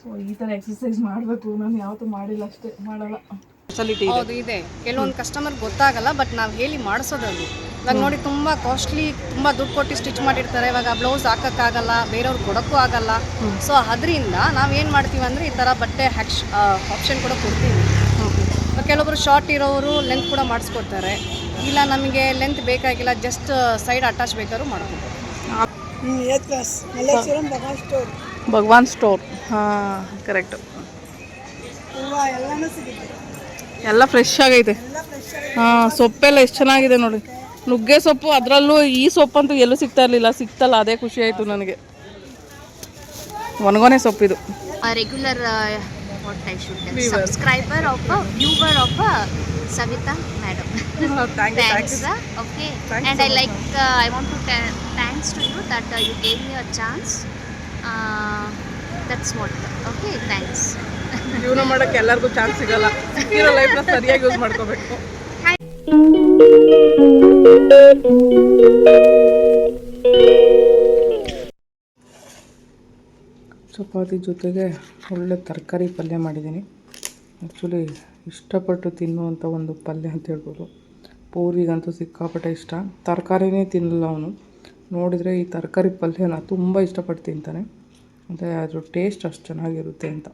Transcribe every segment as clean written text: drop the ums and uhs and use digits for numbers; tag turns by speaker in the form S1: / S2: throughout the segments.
S1: So ಈ ಥರ exercise ಮಾಡಬೇಕು. ನಾನು ಯಾವತ್ತೂ ಮಾಡಿಲ್ಲ, ಅಷ್ಟೇ ಮಾಡಲ್ಲ.
S2: ಹೌದು ಇದೆ, ಕೆಲವೊಂದು ಕಸ್ಟಮರ್ ಗೊತ್ತಾಗಲ್ಲ, ಬಟ್ ನಾವು ಹೇಳಿ ಮಾಡಿಸೋದದು. ಇವಾಗ ನೋಡಿ ತುಂಬ ಕಾಸ್ಟ್ಲಿ, ತುಂಬ ದುಡ್ಡು ಕೊಟ್ಟು ಸ್ಟಿಚ್ ಮಾಡಿರ್ತಾರೆ. ಇವಾಗ ಬ್ಲೌಸ್ ಹಾಕೋಕ್ಕಾಗಲ್ಲ, ಬೇರೆಯವ್ರು ಕೊಡೋಕ್ಕೂ ಆಗಲ್ಲ. ಸೊ ಅದರಿಂದ ನಾವೇನು ಮಾಡ್ತೀವಿ ಅಂದರೆ ಈ ಥರ ಬಟ್ಟೆ ಆಪ್ಷನ್ ಕೂಡ ಕೊಡ್ತೀವಿ. ಕೆಲವೊಬ್ರು ಶಾರ್ಟ್ ಇರೋರು ಲೆಂತ್ ಕೂಡ ಮಾಡಿಸ್ಕೊಡ್ತಾರೆ. ಇಲ್ಲ ನಮಗೆ ಲೆಂತ್ ಬೇಕಾಗಿಲ್ಲ, ಜಸ್ಟ್ ಸೈಡ್ ಅಟ್ಯಾಚ್ ಬೇಕಾದ್ರೂ ಮಾಡ್ಬೋದು.
S1: ಭಗವಾನ್ ಸ್ಟೋರ್, ಹಾಂ ಕರೆಕ್ಟು. ಎಲ್ಲ ಫ್ರೆಶ್ ಆಗೈತೆ. ಹಾಂ, ಸೊಪ್ಪೆಲ್ಲ ಎಷ್ಟು ಚೆನ್ನಾಗಿದೆ ನೋಡಿ. ನುಗ್ಗೆ ಸೊಪ್ಪು, ಅದರಲ್ಲೂ ಈ ಸೊಪ್ಪಂತೂ ಎಲ್ಲೂ ಸಿಗ್ತಾ ಇರಲಿಲ್ಲ, ಸಿಕ್ತಲ್ಲ, ಅದೇ ಖುಷಿ ಆಯಿತು ನನಗೆ. ಒಣಗೊನೆ ಸೊಪ್ಪಿದು.
S3: Regular what I should tell, subscriber of a viewer of Savita madam. Thanks. Okay. Thanks and so I like I want to thanks to you that you gave me a chance. That's what. Okay, thanks.
S1: ಜೀವನ ಮಾಡೋಕ್ಕೆ ಎಲ್ಲರಿಗೂ chance ಸಿಗಲ್ಲ. ಸಿಕ್ಕಿರೋ ಲೈಫ್ನ ಸರಿಯಾಗಿ use ಮಾಡ್ಕೋಬೇಕು. ಚಪಾತಿ ಜೊತೆಗೆ ಒಳ್ಳೆ ತರಕಾರಿ ಪಲ್ಯ ಮಾಡಿದ್ದೀನಿ. ಆ್ಯಕ್ಚುಲಿ ಇಷ್ಟಪಟ್ಟು ತಿನ್ನುವಂಥ ಒಂದು ಪಲ್ಯ ಅಂತ ಹೇಳ್ಬೋದು. ಪೂರಿಗಂತೂ ಸಿಕ್ಕಾಪಟ್ಟೆ ಇಷ್ಟ. ತರಕಾರಿನೇ ತಿನ್ನಲ್ಲ ಅವನು. ನೋಡಿದರೆ ಈ ತರಕಾರಿ ಪಲ್ಯನ ತುಂಬ ಇಷ್ಟಪಟ್ಟು ತಿಂತಾನೆ. ಮತ್ತು ಅದ್ರ ಟೇಸ್ಟ್ ಅಷ್ಟು ಚೆನ್ನಾಗಿರುತ್ತೆ ಅಂತ.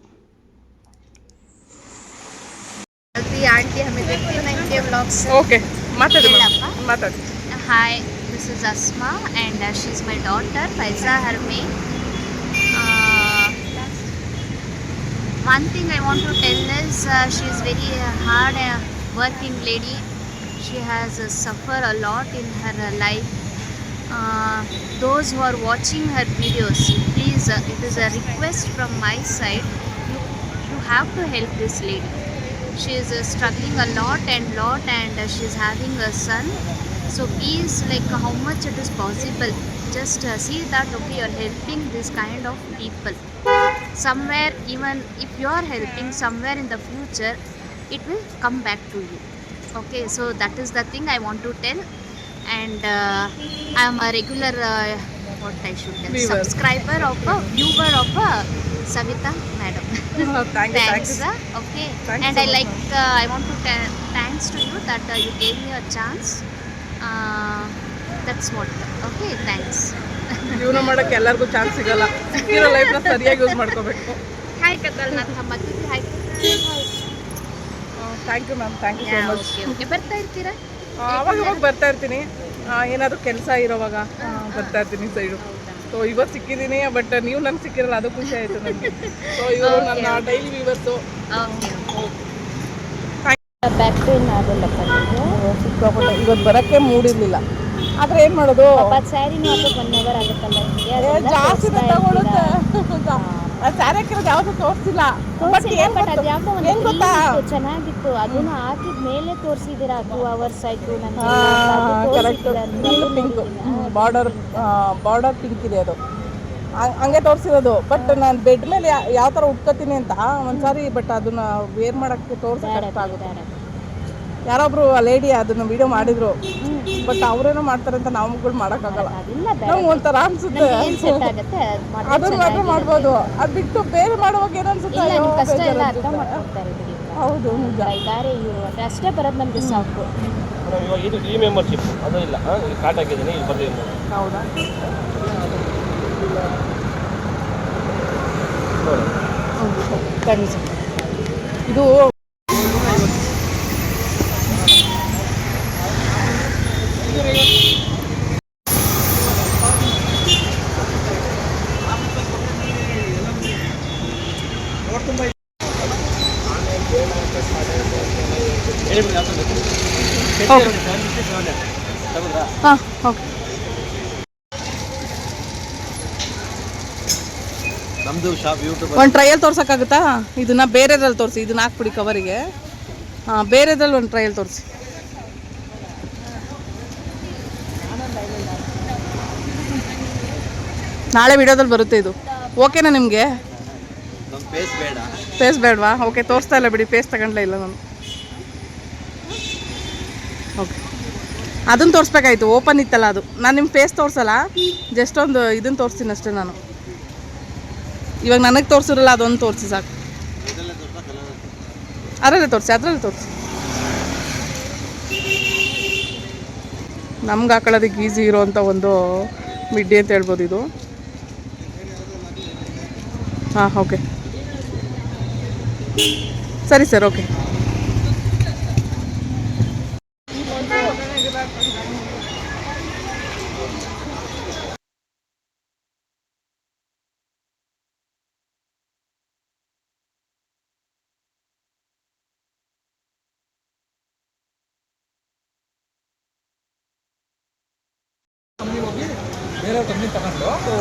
S3: ಆಂಟಿ ಹಮೇं देखते हैं इनके व्लॉग्स.
S1: ಓಕೆ, ಮಾತಾಡಿ.
S3: Hi, this is Asma and she is my daughter Faiza Harmein. One thing I want to tell is she is very hard working lady. She has suffered a lot in her life. Those who are watching her videos, please, it is a request from my side, you have to help this lady. She is struggling a lot and she is having a son. So please, like how much it is possible, just see that okay, you are helping this kind of people. Somewhere, even if you are helping, somewhere in the future it will come back to you. Okay, so that is the thing I want to tell. And I am a regular what I should tell, subscriber of a viewer of Savita madam. Thanks. Okay. Thanks and so I like I want to thanks to you that you gave me a chance. That's what. Okay, thanks.
S1: ಜೀವನ ಮಾಡೋಕ್ಕೆ ಎಲ್ಲರಿಗೂ chance ಸಿಗಲ್ಲ. ಸಿಕ್ಕಿರೋ ಲೈಫ್ನ ಸರಿಯಾಗಿ use ಮಾಡ್ಕೋಬೇಕು.
S3: Hi ಕದಲ್ನಾಥ್ ಹಮ್ಮತಿ. Hi.
S1: Thank you ma'am, thank you so much.
S3: Okay, ಬರ್ತಾ ಇರ್ತೀರಾ?
S1: ಅವಾಗ ಬರ್ತಾ ಇರ್ತೀನಿ. ಏನಾದರೂ ಕೆಲಸ ಇರೋವಾಗ ಬರ್ತಾ ಇರ್ತೀನಿ ಸೈಡು. ಸೊ ಇವತ್ತು ಸಿಕ್ಕಿದ್ದೀನಿ, ಬಟ್ ನೀವು ನಂಗೆ ಸಿಕ್ಕಿರಲ್ಲ, ಅದು ಖುಷಿ ಆಯಿತು ನನಗೆ. ಸೊ ಇವರು ನನ್ನ ಡೈಲಿ ವ್ಯೂವರ್ಸು.
S3: ಬ್ಯಾಕ್ ಪೇನ್ ಆಗಲ್ಲ
S1: ಸಿಕ್ಕಾಪಟ್ಟೆ. ಇವತ್ತು ಬರೋಕ್ಕೆ ಮೂಡಿರಲಿಲ್ಲ, ಆದರೆ ಏನು ಮಾಡೋದು,
S3: ಸ್ಯಾರಿನೂ ಹಾಕೋಕೆ 1 ಅವರ್ ಆಗುತ್ತಲ್ಲ.
S1: ಜಾಸ್ತಿ ತಗೊಳುತ್ತೆ. ಸ್ಯಾರಿ ಹಾಕಿರೋದು ಯಾವುದು ತೋರಿಸಿಲ್ಲ, ಬಟ್ ಏನು ಗೊತ್ತಾ,
S3: ಚೆನ್ನಾಗಿತ್ತು. ಅದನ್ನು ಹಾಕಿದ ಮೇಲೆ ತೋರಿಸಿದ್ದೀರಾ. 2 ಅವರ್ಸ್ ಆಯಿತು.
S1: ಕರೆಕ್ಟ್. ಪಿಂಕ್ ಬಾರ್ಡರ್ ಪಿಂಕ್ ಇದೆ, ಅದು ಹಂಗೆ ತೋರಿಸಿರೋದು. ಬಟ್ ನಾನು ಬೆಡ್ ಮೇಲೆ ಯಾವ ಥರ ಉಟ್ಕೋತೀನಿ ಅಂತ ಒಂದ್ಸಾರಿ, ಬಟ್ ಅದನ್ನ ವೇರ್ ಮಾಡೋಕ್ಕೆ ತೋರಿಸೋಕೆ ಆಗುತ್ತೆ. ಯಾರೊಬ್ರು ಲೇಡಿ ಅದನ್ನ ವಿಡಿಯೋ ಮಾಡಿದ್ರು, ಬಟ್ ಅವರೇನೋ ಮಾಡ್ತಾರೆ ಅಂತ ನಾವುಗಳು ಮಾಡೋಕ್ಕಾಗಲ್ಲ. ನಮ್ಗೆ ಒಂಥರ ಅನ್ಸುತ್ತೆ. ಅದನ್ನ ಮಾತ್ರ ಮಾಡ್ಬೋದು, ಅದು ಬಿಟ್ಟು ಬೇರೆ ಮಾಡುವಾಗ ಏನು ಅನ್ಸುತ್ತೆ. ಹೌದು, ನಿಜ.
S3: ಅಷ್ಟೇ ಬರೋದು ನಮಗೆ ಸಾಕು.
S4: ಇದು ಈ ಮೆಂಬರ್ಶಿಪ್ ಅದು ಇಲ್ಲ, ಕಾರ್ಡ್ ಹಾಕಿದ್ದೀನಿ, ಇಲ್ಲಿ ಬರ್ತೀನಿ.
S1: ಹೌದಾ? ಥ್ಯಾಂಕ್ಸ್. ಇದು ಹಾಂ, ಓಕೆ.
S4: ನಮ್ಮದು ಶಾಪ್ ಯೂಟ್ಯೂಬ್
S1: ಒಂದು ಟ್ರಯಲ್ ತೋರ್ಸೋಕ್ಕಾಗುತ್ತಾ? ಇದನ್ನ ಬೇರೆದ್ರಲ್ಲಿ ತೋರಿಸಿ, ಇದನ್ನ ಹಾಕ್ಬಿಡಿ ಕವರಿಗೆ. ಹಾಂ, ಬೇರೆದ್ರಲ್ಲಿ ಒಂದು ಟ್ರಯಲ್ ತೋರಿಸಿ. ನಾಳೆ ವಿಡಿಯೋದಲ್ಲಿ ಬರುತ್ತೆ ಇದು. ಓಕೆನಾ ನಿಮಗೆ? ಫೇಸ್ ಬೇಡವಾ? ಓಕೆ, ತೋರಿಸ್ತಾ ಇಲ್ಲ ಬಿಡಿ, ಫೇಸ್ ತಗೊಂಡ್ಲೇ ಇಲ್ಲ ನಾನು. ಓಕೆ, ಅದನ್ನು ತೋರಿಸ್ಬೇಕಾಯ್ತು, ಓಪನ್ ಇತ್ತಲ್ಲ ಅದು. ನಾನು ನಿಮ್ಮ ಫೇಸ್ ತೋರಿಸಲ್ಲ, ಜಸ್ಟ್ ಒಂದು ಇದನ್ನು ತೋರಿಸ್ತೀನಿ ಅಷ್ಟೇ ನಾನು. ಇವಾಗ ನನಗೆ ತೋರಿಸಿರಲ್ಲ ಅದೊಂದು ತೋರಿಸಿ ಸಾಕು. ಅದರಲ್ಲೇ ತೋರಿಸಿ, ಅದರಲ್ಲೇ ತೋರಿಸಿ. ನಮ್ಗೆ ಹಾಕೊಳ್ಳೋದಕ್ಕೆ ಈಸಿ ಇರೋವಂಥ ಒಂದು ಮಿಡ್ಡಿ ಅಂತ ಹೇಳ್ಬೋದು ಇದು. ಹಾಂ, ಓಕೆ, ಸರಿ ಸರ್, ಓಕೆ.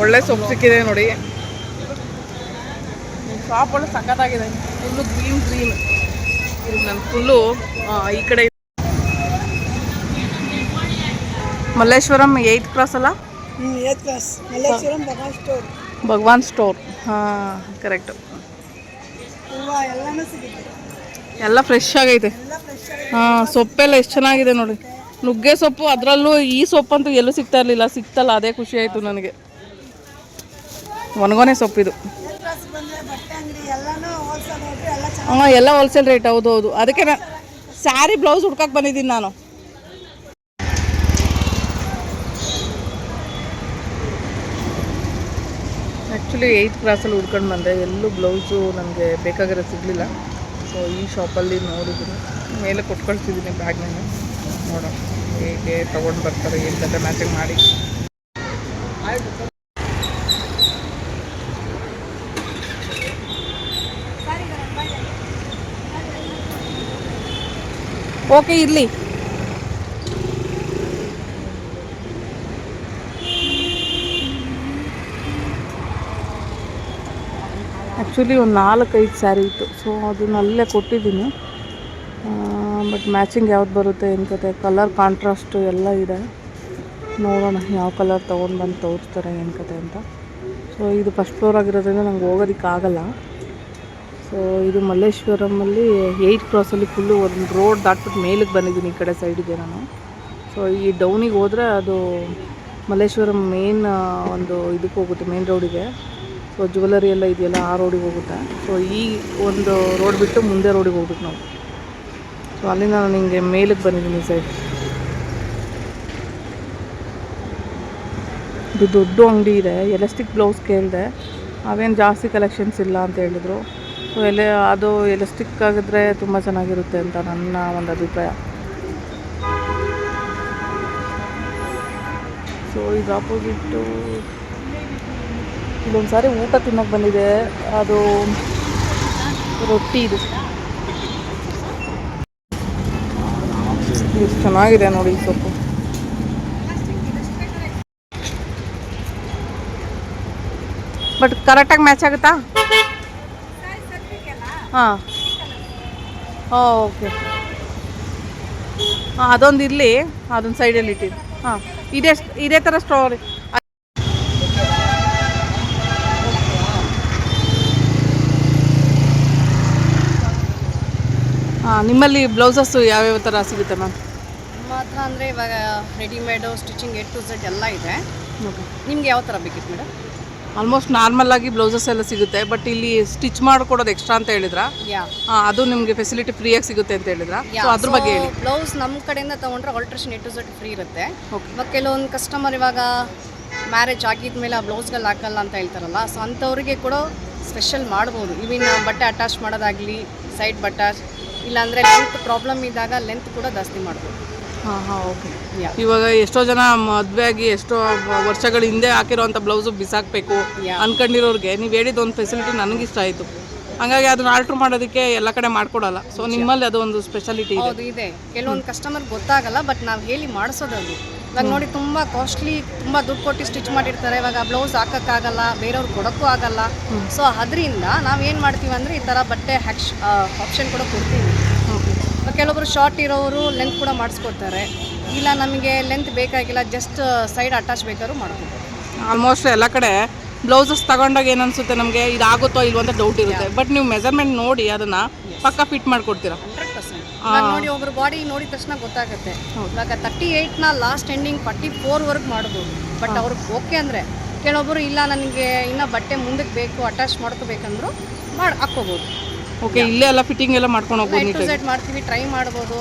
S1: ಒಳ್ಳೆ ಸೊಪ್ಪು ಸಿಕ್ಕಿದೆ ನೋಡಿ. ಶಾಪ್ ಒಳ್ಳೆ ಸಖತ್ತಾಗಿದೆ. Full green. ಇದು ನನ್ನ ಫುಲ್ಲು ಈ ಕಡೆ ಮಲ್ಲೇಶ್ವರಂ 8th ಕ್ರಾಸ್ ಅಲ್ಲ?
S5: 8th ಕ್ರಾಸ್ ಮಲ್ಲೇಶ್ವರಂ
S1: ಭಗವಾನ್ ಸ್ಟೋರ್. ಹಾಂ, ಕರೆಕ್ಟು.
S5: ಹೂವು ಎಲ್ಲನೂ ಸಿಗುತ್ತೆ,
S1: ಎಲ್ಲ ಫ್ರೆಶ್ ಆಗೈತೆ. ಹಾಂ, ಸೊಪ್ಪೆಲ್ಲ ಎಷ್ಟು ಚೆನ್ನಾಗಿದೆ ನೋಡಿ. ನುಗ್ಗೆ ಸೊಪ್ಪು, ಅದರಲ್ಲೂ ಈ ಸೊಪ್ಪಂತೂ ಎಲ್ಲೂ ಸಿಗ್ತಾ ಇರಲಿಲ್ಲ. ಸಿಕ್ತಲ್ಲ, ಅದೇ ಖುಷಿ ಆಯಿತು ನನಗೆ. ಒಣಗೊನೆ ಸೊಪ್ಪಿದು. ಹಾಂ, ಎಲ್ಲ ಹೋಲ್ಸೇಲ್ ರೇಟ್. ಹೌದು. ಅದಕ್ಕೆ ನಾನು ಸ್ಯಾರಿ ಬ್ಲೌಸ್ ಹುಡ್ಕಕ್ಕೆ ಬಂದಿದ್ದೀನಿ ನಾನು. ಆ್ಯಕ್ಚುಲಿ 8th ಕ್ರಾಸಲ್ಲಿ ಹುಡ್ಕೊಂಡು ಬಂದೆ. ಎಲ್ಲೂ ಬ್ಲೌಸು ನನಗೆ ಬೇಕಾಗಿರೋದು ಸಿಗಲಿಲ್ಲ. ಸೊ ಈ ಶಾಪಲ್ಲಿ ನೋಡಿದ್ದೀನಿ, ಮೇಲೆ ಕೊಟ್ಕೊಳ್ತಿದ್ದೀನಿ ಬ್ಯಾಗ್ನಲ್ಲಿ. ನೋಡೋಣ ಹೇಗೆ ತೊಗೊಂಡು ಬರ್ತಾರೆ, ಏನು ಕತೆ ಮ್ಯಾಚಿಂಗ್ ಮಾಡಿ. ಓಕೆ, ಇರಲಿ. ಆ್ಯಕ್ಚುಲಿ ಒಂದು 4-5 ಸ್ಯಾರಿ ಇತ್ತು. ಸೊ ಅದನ್ನಲ್ಲೇ ಕೊಟ್ಟಿದ್ದೀನಿ. ಬಟ್ ಮ್ಯಾಚಿಂಗ್ ಯಾವ್ದು ಬರುತ್ತೆ ಏನು ಕತೆ, ಕಲರ್ ಕಾಂಟ್ರಾಸ್ಟು ಎಲ್ಲ ಇದೆ. ನೋಡೋಣ ಯಾವ ಕಲರ್ ತೊಗೊಂಡು ಬಂದು ತೋರಿಸ್ತಾರೆ ಏನು ಕತೆ ಅಂತ. ಸೊ ಇದು ಫಸ್ಟ್ ಫ್ಲೋರ್ ಆಗಿರೋದ್ರಿಂದ ನಂಗೆ ಹೋಗೋದಕ್ಕಾಗಲ್ಲ. ಸೊ ಇದು ಮಲ್ಲೇಶ್ವರಮಲ್ಲಿ 8th ಕ್ರಾಸಲ್ಲಿ ಫುಲ್ಲು ಒಂದು ರೋಡ್ ದಾಟ್ಬಿಟ್ಟು ಮೇಲಕ್ಕೆ ಬಂದಿದ್ದೀನಿ. ಈ ಕಡೆ ಸೈಡಿಗೆ ನಾನು. ಸೊ ಈ ಡೌನಿಗೆ ಹೋದರೆ ಅದು ಮಲ್ಲೇಶ್ವರಂ ಮೇನ್ ಒಂದು ಇದಕ್ಕೆ ಹೋಗುತ್ತೆ, ಮೇನ್ ರೋಡಿಗೆ. ಸೊ ಜ್ಯುವೆಲರಿ ಎಲ್ಲ ಇದೆಯಲ್ಲ, ಆ ರೋಡಿಗೆ ಹೋಗುತ್ತೆ. ಸೊ ಈ ಒಂದು ರೋಡ್ ಬಿಟ್ಟು ಮುಂದೆ ರೋಡಿಗೆ ಹೋಗ್ಬೇಕು ನಾವು. ಸೊ ಅಲ್ಲಿ ನಾನು ನಿಮಗೆ ಮೇಲಕ್ಕೆ ಬಂದಿದ್ದೀನಿ ಸೈಡ್. ಇದು ದೊಡ್ಡ ಅಂಗಡಿ ಇದೆ. ಎಲಾಸ್ಟಿಕ್ ಬ್ಲೌಸ್ ಕೇಳಿದೆ, ಅವೇನು ಜಾಸ್ತಿ ಕಲೆಕ್ಷನ್ಸ್ ಇಲ್ಲ ಅಂತ ಹೇಳಿದರು. ಸೊ ಅದು ಎಲಾಸ್ಟಿಕ್ ಆಗಿದ್ರೆ ತುಂಬ ಚೆನ್ನಾಗಿರುತ್ತೆ ಅಂತ ನನ್ನ ಒಂದು ಅಭಿಪ್ರಾಯ. ಸೊ ಇದು ಆಪೋಸಿಟ್ಟು ಇದೊಂದು ಸಾರಿ ಊಟ ತಿನ್ನೋಕ್ಕೆ ಬಂದಿದೆ. ಅದು ರೊಟ್ಟಿ. ಇದು ಎಷ್ಟು ಚೆನ್ನಾಗಿದೆ ನೋಡಿ ಈ ಸೊಪ್ಪು. ಬಟ್ ಕರೆಕ್ಟಾಗಿ ಮ್ಯಾಚ್ ಆಗುತ್ತಾ? ಹಾಂ, ಓಕೆ. ಹಾಂ, ಅದೊಂದು ಇರಲಿ, ಅದೊಂದು ಸೈಡಲ್ಲಿ ಇಟ್ಟಿದ್ದು. ಹಾಂ, ಇದೇ ಥರ ಸ್ಟೋರಿ. ಹಾಂ, ನಿಮ್ಮಲ್ಲಿ ಬ್ಲೌಸಸ್ಸು ಯಾವ್ಯಾವ ಥರ ಸಿಗುತ್ತೆ ಮ್ಯಾಮ್?
S2: ನಮ್ಮ ಹತ್ರ ಅಂದರೆ ಇವಾಗ readymade, stitching A to Z ಎಲ್ಲ ಇದೆ.
S1: ಓಕೆ.
S2: ನಿಮ್ಗೆ ಯಾವ ಥರ ಬೇಕಿತ್ತು ಮೇಡಮ್?
S1: ಆಲ್ಮೋಸ್ಟ್ ನಾರ್ಮಲಾಗಿ ಬ್ಲೌಸಸ್ ಎಲ್ಲ ಸಿಗುತ್ತೆ. ಬಟ್ ಇಲ್ಲಿ ಸ್ಟಿಚ್ ಮಾಡಿಕೊಡೋದು ಎಕ್ಸ್ಟ್ರಾ ಅಂತ ಹೇಳಿದ್ರಾ? ಅದು ನಿಮಗೆ ಫೆಸಿಲಿಟಿ ಫ್ರೀಯಾಗಿ ಸಿಗುತ್ತೆ ಅಂತ ಹೇಳಿದ್ರಾ? ಸೊ ಅದ್ರ ಬಗ್ಗೆ ಹೇಳಿ.
S2: ಬ್ಲೌಸ್ ನಮ್ಮ ಕಡೆಯಿಂದ ತೊಗೊಂಡ್ರೆ alteration A to Z free ಇರುತ್ತೆ.
S1: ಓಕೆ.
S2: ಮತ್ತು ಕೆಲವೊಂದು ಕಸ್ಟಮರ್ ಇವಾಗ ಮ್ಯಾರೇಜ್ ಆಗಿದ ಮೇಲೆ ಆ ಬ್ಲೌಸ್ಗಳು ಹಾಕಲ್ಲ ಅಂತ ಹೇಳ್ತಾರಲ್ಲ, ಸೊ ಅಂಥವ್ರಿಗೆ ಕೂಡ ಸ್ಪೆಷಲ್ ಮಾಡ್ಬೋದು. ಇವಿನ ಬಟ್ಟೆ ಅಟ್ಯಾಚ್ ಮಾಡೋದಾಗಲಿ, ಸೈಡ್ ಬಟ್ಟೆ, ಇಲ್ಲಾಂದರೆ ಲೆಂತ್ ಪ್ರಾಬ್ಲಮ್ ಇದ್ದಾಗ ಲೆಂತ್ ಕೂಡ ಜಾಸ್ತಿ ಮಾಡ್ಬೋದು.
S1: ಹಾಂ, ಓಕೆ. ಇವಾಗ ಎಷ್ಟೋ ಜನ ಮದುವೆ ಆಗಿ ಎಷ್ಟೋ ವರ್ಷಗಳ ಹಿಂದೆ ಹಾಕಿರೋವಂಥ ಬ್ಲೌಸು ಬಿಸಾಕಬೇಕು ಅನ್ಕೊಂಡಿರೋರಿಗೆ ನೀವು ಹೇಳಿದ ಒಂದು ಫೆಸಿಲಿಟಿ ನನಗಿಷ್ಟ ಆಯಿತು. ಹಾಗಾಗಿ ಅದನ್ನ ಆಲ್ಟ್ರ್ ಮಾಡೋದಕ್ಕೆ ಎಲ್ಲ ಕಡೆ ಮಾಡ್ಕೊಡಲ್ಲ. ಸೊ ನಿಮ್ಮಲ್ಲಿ ಅದು ಒಂದು ಸ್ಪೆಷಾಲಿಟಿ
S2: ಹೌದು ಇದೆ. ಕೆಲವೊಂದು ಕಸ್ಟಮರ್ ಗೊತ್ತಾಗಲ್ಲ, ಬಟ್ ನಾವು ಹೇಳಿ ಮಾಡಿಸೋದದು. ಇವಾಗ ನೋಡಿ ತುಂಬ ಕಾಸ್ಟ್ಲಿ, ತುಂಬ ದುಡ್ಡು ಕೊಟ್ಟು ಸ್ಟಿಚ್ ಮಾಡಿರ್ತಾರೆ. ಇವಾಗ ಬ್ಲೌಸ್ ಹಾಕೋಕ್ಕಾಗಲ್ಲ, ಬೇರೆಯವ್ರು ಕೊಡೋಕ್ಕೂ ಆಗಲ್ಲ. ಸೊ ಅದರಿಂದ ನಾವೇನು ಮಾಡ್ತೀವಿ ಅಂದರೆ ಈ ಥರ ಬಟ್ಟೆ ಆಪ್ಷನ್ ಕೂಡ ಕೊಡ್ತೀವಿ. ಕೆಲವೊಬ್ರು ಶಾರ್ಟ್ ಇರೋರು ಲೆಂತ್ ಕೂಡ ಮಾಡಿಸ್ಕೊಡ್ತಾರೆ. ಇಲ್ಲ ನಮಗೆ ಲೆಂತ್ ಬೇಕಾಗಿಲ್ಲ, ಜಸ್ಟ್ ಸೈಡ್ ಅಟ್ಯಾಚ್ ಬೇಕಾದ್ರೂ ಮಾಡ್ಬೋದು.
S1: ಆಲ್ಮೋಸ್ಟ್ ಎಲ್ಲ ಕಡೆ ಬ್ಲೌಸಸ್ ತಗೊಂಡಾಗ ಏನು ಅನಿಸುತ್ತೆ ನಮಗೆ, ಇದಾಗುತ್ತೋ ಇಲ್ವೋ ಅಂತ ಡೌಟ್ ಇರುತ್ತೆ. ಬಟ್ ನೀವು ಮೆಜರ್ಮೆಂಟ್ ನೋಡಿ ಅದನ್ನು ಪಕ್ಕ ಫಿಟ್ ಮಾಡಿಕೊಡ್ತೀರಾ?
S2: 100%. ನೋಡಿ ಒಬ್ರು ಬಾಡಿ ನೋಡಿದ ತಕ್ಷಣ ಗೊತ್ತಾಗುತ್ತೆ. ಇವಾಗ 38ನ ಲಾಸ್ಟ್ ಎಂಡಿಂಗ್ 44ವರೆಗೆ ಮಾಡ್ಬೋದು. ಬಟ್ ಅವ್ರಿಗೆ ಓಕೆ ಅಂದರೆ ಕೆಲವೊಬ್ಬರು ಇಲ್ಲ ನನಗೆ ಇನ್ನೂ ಬಟ್ಟೆ ಮುಂದಕ್ಕೆ ಬೇಕು ಅಟ್ಯಾಚ್ ಮಾಡ್ಕೋಬೇಕಂದ್ರು ಹಾಕ್ಕೋಬೋದು.
S1: ಓಕೆ, ಇಲ್ಲೇ ಎಲ್ಲ ಫಿಟ್ಟಿಂಗ್ ಎಲ್ಲ ಮಾಡ್ಕೊಂಡು ಹೋಗ್ಬೋದು
S2: ಟು
S1: ನೀಟಾಗಿ.
S2: ಸೆಟ್ ಮಾಡ್ತೀವಿ, ಟ್ರೈ ಮಾಡ್ಬೋದು,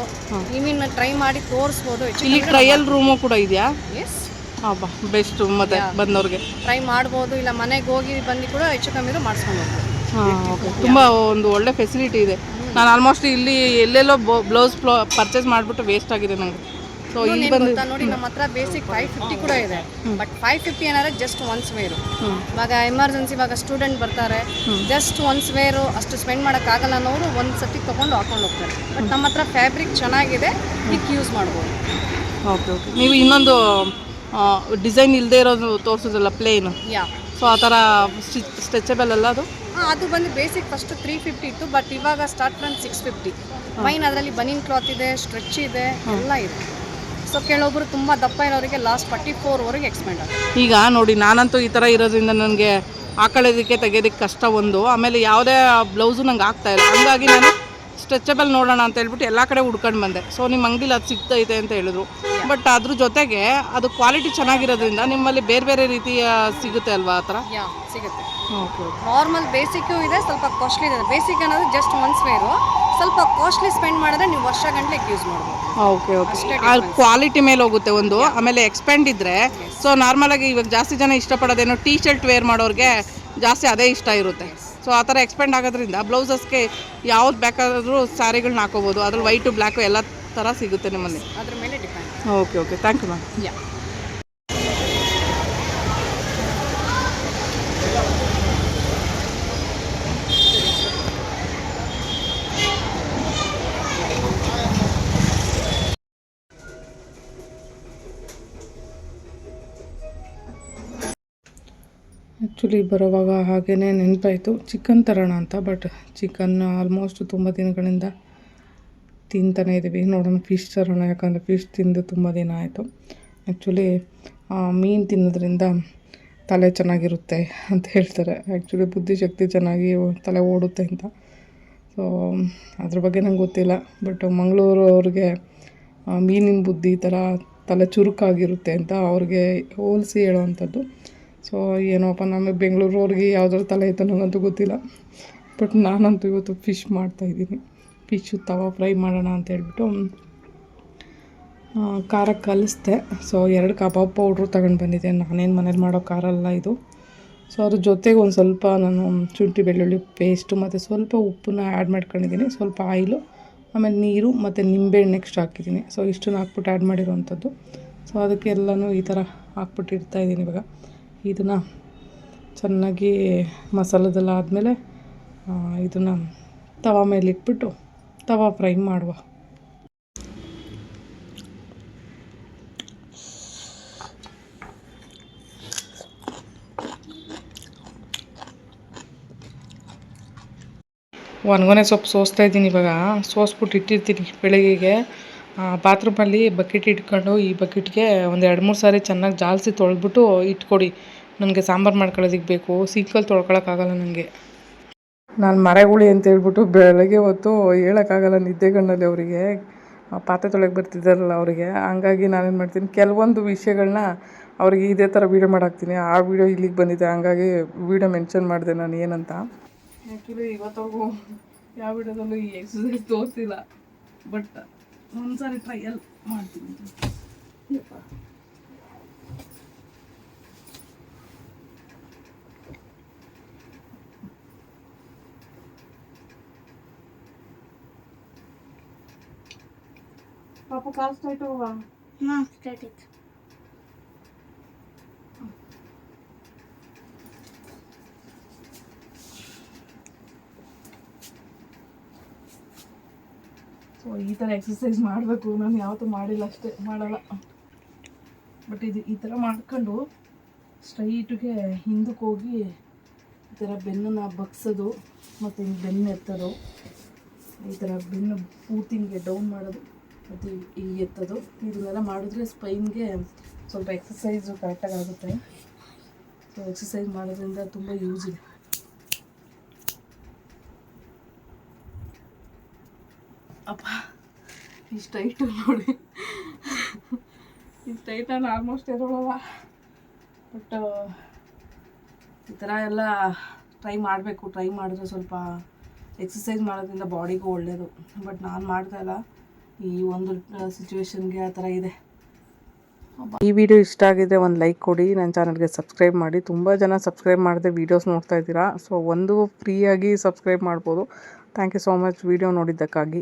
S2: ಇವಿನ್ ಟ್ರೈ ಮಾಡಿ ತೋರಿಸ್ಬೋದು.
S1: ಇಲ್ಲಿ ಟ್ರಯಲ್ ರೂಮು ಕೂಡ ಇದೆಯಾ?
S2: ಎಸ್,
S1: ಹಾಂ, ಬೆಸ್ಟ್. ಮತ್ತೆ ಬಂದವ್ರಿಗೆ
S2: ಟ್ರೈ ಮಾಡ್ಬೋದು, ಇಲ್ಲ ಮನೆಗೆ ಹೋಗಿ ಬಂದು ಕೂಡ ಹೆಚ್ಚು ಕಮ್ಮಿ ಮಾಡಿಸ್ಕೊಂಡು ಹೋಗ್ಬೋದು.
S1: ಹಾಂ, ಓಕೆ. ತುಂಬ ಒಂದು ಒಳ್ಳೆ ಫೆಸಿಲಿಟಿ ಇದೆ. ನಾನು ಆಲ್ಮೋಸ್ಟ್ ಇಲ್ಲಿ ಎಲ್ಲೆಲ್ಲೋ ಬ್ಲೌಸ್ ಪರ್ಚೇಸ್ ಮಾಡಿಬಿಟ್ಟು ವೇಸ್ಟ್ ಆಗಿದೆ ನನಗೆ. ಸೊ ಇಲ್ಲಿ ಬಂದು
S2: ನೋಡಿ ನಮ್ಮ ಹತ್ರ ಬೇಸಿಕ್ 550 ಕೂಡ ಇದೆ. ಬಟ್ 550 ಏನಾದ್ರೆ ಜಸ್ಟ್ ಒನ್ಸ್ ವೇರು. ಇವಾಗ ಎಮರ್ಜೆನ್ಸಿ, ಇವಾಗ ಸ್ಟೂಡೆಂಟ್ ಬರ್ತಾರೆ, ಜಸ್ಟ್ ಒನ್ಸ್ ವೇರು ಅಷ್ಟು ಸ್ಪೆಂಡ್ ಮಾಡೋಕ್ಕಾಗಲ್ಲ ಅನ್ನೋರು ಒಂದು ಸತಿ ತೊಗೊಂಡು ಹಾಕೊಂಡು ಹೋಗ್ತಾರೆ. ಬಟ್ ನಮ್ಮ ಹತ್ರ ಫ್ಯಾಬ್ರಿಕ್ ಚೆನ್ನಾಗಿದೆ, ಇದಕ್ಕೆ ಯೂಸ್ ಮಾಡ್ಬೋದು.
S1: Okay okay. ನೀವು ಇನ್ನೊಂದು ಡಿಸೈನ್ ಇಲ್ಲದೆ ಇರೋದು ತೋರಿಸೋದಲ್ಲ, ಪ್ಲೇನ್.
S2: ಯಾ,
S1: ಸೊ ಆ ಥರ ಸ್ಟ್ರೆಚಬಲ್ ಅಲ್ಲ ಅದು?
S2: ಅದು ಬಂದು ಬೇಸಿಕ್ ಫಸ್ಟ್ 350 ಇತ್ತು, ಬಟ್ ಇವಾಗ ಸ್ಟಾರ್ಟ್ ಫ್ರಮ್ 650. ಮೈನ್ ಅದರಲ್ಲಿ ಬನೀನ್ ಕ್ಲಾತ್ ಇದೆ, ಸ್ಟ್ರೆಚ್ ಇದೆ, ಎಲ್ಲ ಇದೆ. ಸೊ ಕೆಲವೊಬ್ಬರು ತುಂಬ ದಪ್ಪ ಇರೋರಿಗೆ ಲಾಸ್ಟ್ 44ವರೆಗೆ ಎಕ್ಸ್ಪೆಂಡ್ ಆಗುತ್ತೆ.
S1: ಈಗ ನೋಡಿ, ನಾನಂತೂ ಈ ಥರ ಇರೋದ್ರಿಂದ ನನಗೆ ಹಾಕೊಳ್ಳೋದಕ್ಕೆ ತೆಗೆಯೋದಕ್ಕೆ ಕಷ್ಟ ಒಂದು. ಆಮೇಲೆ ಯಾವುದೇ ಬ್ಲೌಸು ನಂಗೆ ಆಗ್ತಾಯಿಲ್ಲ. ಹಂಗಾಗಿ ನಾನು ಸ್ಟ್ರೆಚಬಲ್ ನೋಡೋಣ ಅಂತ ಹೇಳ್ಬಿಟ್ಟು ಎಲ್ಲ ಕಡೆ ಹುಡ್ಕೊಂಡು ಬಂದೆ. ಸೊ ನಿಮ್ಮ ಅಂಗಡಿಲಿ ಅದು ಸಿಗ್ತೈತೆ ಅಂತ ಹೇಳಿದ್ರು. ಬಟ್ ಅದ್ರ ಜೊತೆಗೆ ಅದು ಕ್ವಾಲಿಟಿ ಚೆನ್ನಾಗಿರೋದ್ರಿಂದ ನಿಮ್ಮಲ್ಲಿ ಬೇರೆ ಬೇರೆ ರೀತಿಯ ಸಿಗುತ್ತೆ ಅಲ್ವಾ? ಆ ಥರ
S2: ಯಾ, ಸಿಗುತ್ತೆ.
S1: Okay okay.
S2: ನಾರ್ಮಲ್ ಬೇಸಿಕ್ಕು ಇದೆ, ಸ್ವಲ್ಪ ಕಾಸ್ಟ್ಲಿ ಇದೆ. ಬೇಸಿಕ್ ಅನ್ನೋದು ಜಸ್ಟ್ ಒನ್ಸ್ ವೇರು, ಸ್ವಲ್ಪ ಕಾಸ್ಟ್ಲಿ ಸ್ಪೆಂಡ್ ಮಾಡಿದ್ರೆ ನೀವು ವರ್ಷ ಗಂಟೆ ಯೂಸ್ ಮಾಡ್ಬೋದು.
S1: Okay okay. ಆ ಕ್ವಾಲಿಟಿ ಮೇಲೆ ಹೋಗುತ್ತೆ ಒಂದು. ಆಮೇಲೆ ಎಕ್ಸ್ಪೆಂಡ್ ಇದ್ದರೆ, ಸೊ ನಾರ್ಮಲಾಗಿ ಇವಾಗ ಜಾಸ್ತಿ ಜನ ಇಷ್ಟಪಡೋದೇನೋ ಟೀ ಶರ್ಟ್ ವೇರ್ ಮಾಡೋರಿಗೆ ಜಾಸ್ತಿ ಅದೇ ಇಷ್ಟ ಇರುತ್ತೆ. ಸೊ ಆ ಥರ ಎಕ್ಸ್ಪೆಂಡ್ ಆಗೋದ್ರಿಂದ ಬ್ಲೌಸಸ್ಗೆ ಯಾವ್ದು ಬೇಕಾದರೂ ಸ್ಯಾರಿಗಳನ್ನ ಹಾಕೋಬೋದು. ಅದ್ರಲ್ಲಿ ವೈಟು ಬ್ಲ್ಯಾಕು ಎಲ್ಲ ಥರ ಸಿಗುತ್ತೆ ನಿಮ್ಮಲ್ಲಿ.
S2: ಅದ್ರ ಮೇಲೆ depend.
S1: Okay okay, thank you ma'am.
S2: Yeah,
S1: actually ಬರೋವಾಗ ಹಾಗೇ ನೆನಪಾಯಿತು ಚಿಕನ್ ತರೋಣ ಅಂತ. ಬಟ್ ಚಿಕನ್ ಆಲ್ಮೋಸ್ಟ್ ತುಂಬ ದಿನಗಳಿಂದ ತಿಂತಾನೆ ಇದ್ದೀವಿ. ನೋಡೋಣ ಫಿಶ್ ತರೋಣ, ಯಾಕಂದರೆ ಫಿಶ್ ತಿಂದು ತುಂಬ ದಿನ ಆಯಿತು. ಆ್ಯಕ್ಚುಲಿ ಮೀನು ತಿನ್ನೋದ್ರಿಂದ ತಲೆ ಚೆನ್ನಾಗಿರುತ್ತೆ ಅಂತ ಹೇಳ್ತಾರೆ. ಆ್ಯಕ್ಚುಲಿ ಬುದ್ಧಿಶಕ್ತಿ ಚೆನ್ನಾಗಿ ತಲೆ ಓಡುತ್ತೆ ಅಂತ. ಸೊ ಅದ್ರ ಬಗ್ಗೆ ನಂಗೆ ಗೊತ್ತಿಲ್ಲ. ಬಟ್ ಮಂಗಳೂರು ಅವ್ರಿಗೆ ಮೀನಿನ ಬುದ್ಧಿ ಈ ಥರ ತಲೆ ಚುರುಕಾಗಿರುತ್ತೆ ಅಂತ ಅವ್ರಿಗೆ ಹೋಲಿಸಿ ಹೇಳೋವಂಥದ್ದು. ಸೊ ಏನೋಪ್ಪ, ನಮಗೆ ಬೆಂಗಳೂರವ್ರಿಗೆ ಯಾವುದಾದ್ರು ತಲೆ ಐತೆ ನನಗಂತೂ ಗೊತ್ತಿಲ್ಲ. ಬಟ್ ನಾನಂತೂ ಇವತ್ತು ಫಿಶ್ ಮಾಡ್ತಾಯಿದ್ದೀನಿ. ಫಿಶ್ಶು ತವಾ ಫ್ರೈ ಮಾಡೋಣ ಅಂತ ಹೇಳ್ಬಿಟ್ಟು ಖಾರಕ್ಕೆ ಕಲಿಸ್ದೆ. ಸೊ 2 ಕಬಾಬ್ ಪೌಡ್ರು ತಗೊಂಡು ಬಂದಿದ್ದೆ. ನಾನೇನು ಮನೇಲಿ ಮಾಡೋ ಖಾರ ಅಲ್ಲ ಇದು. ಸೊ ಅದ್ರ ಜೊತೆಗೆ ಒಂದು ಸ್ವಲ್ಪ ನಾನು ಶುಂಠಿ ಬೆಳ್ಳುಳ್ಳಿ ಪೇಸ್ಟು ಮತ್ತು ಸ್ವಲ್ಪ ಉಪ್ಪನ್ನ ಆ್ಯಡ್ ಮಾಡ್ಕೊಂಡಿದ್ದೀನಿ. ಸ್ವಲ್ಪ ಆಯಿಲು, ಆಮೇಲೆ ನೀರು ಮತ್ತು ನಿಂಬೆಹಣ್ಣು ನೆಕ್ಸ್ಟ್ ಹಾಕಿದ್ದೀನಿ. ಸೊ ಇಷ್ಟನ್ನು ಹಾಕ್ಬಿಟ್ಟು ಆ್ಯಡ್ ಮಾಡಿರೋವಂಥದ್ದು. ಸೊ ಅದಕ್ಕೆ ಎಲ್ಲನೂ ಈ ಥರ ಹಾಕ್ಬಿಟ್ಟು ಇಡ್ತಾಯಿದ್ದೀನಿ. ಇವಾಗ ಇದನ್ನು ಚೆನ್ನಾಗಿ ಮಸಾಲದೆಲ್ಲ ಆದಮೇಲೆ ಇದನ್ನು ತವಾ ಮೇಲೆ ಇಟ್ಬಿಟ್ಟು ತವಾ ಫ್ರೈ ಮಾಡುವ. ಒಣಗೊನೆ ಸೊಪ್ಪು ಸೋಸ್ತಾ ಇದ್ದೀನಿ. ಇವಾಗ ಸೋಸ್ಬಿಟ್ಟು ಇಟ್ಟಿರ್ತೀನಿ. ಬೆಳಗ್ಗೆಗೆ ಬಾತ್ರೂಮಲ್ಲಿ ಬಕೆಟ್ ಇಟ್ಕೊಂಡು ಈ ಬಕೆಟ್ಗೆ ಒಂದು 2-3 ಸಾರಿ ಚೆನ್ನಾಗಿ ಜಾಲಿಸಿ ತೊಳೆದ್ಬಿಟ್ಟು ಇಟ್ಕೊಡಿ. ನನಗೆ ಸಾಂಬಾರು ಮಾಡ್ಕೊಳ್ಳೋದಕ್ಕೆ ಬೇಕು. ಸಿಂಕಲ್ಲಿ ತೊಳ್ಕೊಳಕ್ಕಾಗಲ್ಲ ನನಗೆ. ನಾನು ಮರಗುಳಿ ಅಂತ ಹೇಳ್ಬಿಟ್ಟು ಬೆಳಗ್ಗೆ ಹೊತ್ತು ಹೇಳೋಕ್ಕಾಗಲ್ಲ ನಿದ್ದೆಗಣ್ಣಲ್ಲಿ ಅವರಿಗೆ, ಪಾತ್ರೆ ತೊಳೆಗೆ ಬರ್ತಿದ್ದಾರಲ್ಲ ಅವರಿಗೆ. ಹಂಗಾಗಿ ನಾನೇನು ಮಾಡ್ತೀನಿ, ಕೆಲವೊಂದು ವಿಷಯಗಳನ್ನ ಅವ್ರಿಗೆ ಇದೇ ಥರ ವೀಡಿಯೋ ಮಾಡಾಕ್ತೀನಿ. ಆ ವಿಡಿಯೋ ಇಲ್ಲಿಗೆ ಬಂದಿದೆ, ಹಂಗಾಗಿ ವೀಡಿಯೋ ಮೆನ್ಷನ್ ಮಾಡಿದೆ ನಾನು ಏನಂತ. ಆ್ಯಕ್ಚುಲಿ ಇವತ್ತವರೆಗೂ ಯಾವ ವಿಡಿಯೋದಲ್ಲೂ ಈ ಎಕ್ಸಸೈಸ್ ತೋರಿಸಿಲ್ಲ. ಬಟ್ ಒಂದ್ಸಾರಿ ಟ್ರಯಲ್ ಮಾಡ್ತೀನಿ. ಪಾಪ ಕಾಲು ಸ್ಟ್ರೈಟ್ ಹೋಗುವ.
S3: ಸ್ಟ್ರೈಟ್ ಇತ್ತು.
S1: ಸೊ ಈ ಥರ ಎಕ್ಸಸೈಸ್ ಮಾಡಬೇಕು. ನಾನು ಯಾವತ್ತೂ ಮಾಡಿಲ್ಲ, ಅಷ್ಟೇ ಮಾಡಲ್ಲ. ಬಟ್ ಇದು ಈ ಥರ ಮಾಡ್ಕೊಂಡು ಸ್ಟ್ರೈಟ್ಗೆ ಹಿಂದಕ್ಕೆ ಹೋಗಿ ಈ ಥರ ಬೆನ್ನನ್ನು ಬಗ್ಸೋದು ಮತ್ತು ಹಿಂಗೆ ಬೆನ್ನು ಎತ್ತೋದು, ಈ ಥರ ಬೆನ್ನು ಪೂರ್ತಿ ಹಿಂಗೆ ಡೌನ್ ಮಾಡೋದು ಮತ್ತು ಹಿಂಗೆ ಎತ್ತೋದು. ಇದನ್ನೆಲ್ಲ ಮಾಡಿದ್ರೆ ಸ್ಪೈನ್ಗೆ ಸ್ವಲ್ಪ ಎಕ್ಸಸೈಸು ಕರೆಕ್ಟಾಗಿ ಆಗುತ್ತೆ. ಸೊ ಎಕ್ಸಸೈಸ್ ಮಾಡೋದ್ರಿಂದ ತುಂಬ ಯೂಸ್ ಇದೆ. ಅಪ್ಪ ಇಷ್ಟು ಟೈಟು ನೋಡಿ, ಇಷ್ಟು ಟೈಟ್ ನಾನು ಆಲ್ಮೋಸ್ಟ್ ಇರೋಲ್ಲ. ಬಟ್ ಈ ಥರ ಎಲ್ಲ ಟ್ರೈ ಮಾಡಬೇಕು. ಟ್ರೈ ಮಾಡಿದ್ರೆ ಸ್ವಲ್ಪ ಎಕ್ಸಸೈಸ್ ಮಾಡೋದ್ರಿಂದ ಬಾಡಿಗೂ ಒಳ್ಳೆಯದು. ಬಟ್ ನಾನು ಮಾಡ್ತಾಯಿಲ್ಲ, ಈ ಒಂದು ಸಿಚುವೇಶನ್ಗೆ ಆ ಥರ ಇದೆ. ಈ ವಿಡಿಯೋ ಇಷ್ಟ ಆಗಿದ್ರೆ ಒಂದು ಲೈಕ್ ಕೊಡಿ, ನನ್ನ ಚಾನಲ್ಗೆ ಸಬ್ಸ್ಕ್ರೈಬ್ ಮಾಡಿ. ತುಂಬ ಜನ ಸಬ್ಸ್ಕ್ರೈಬ್ ಮಾಡದೆ ವೀಡಿಯೋಸ್ ನೋಡ್ತಾ ಇದ್ದೀರಾ. ಸೊ ಒಂದು ಫ್ರೀಯಾಗಿ ಸಬ್ಸ್ಕ್ರೈಬ್ ಮಾಡ್ಬೋದು. Thank you so much video ನೋಡಿದ್ದಕ್ಕಾಗಿ.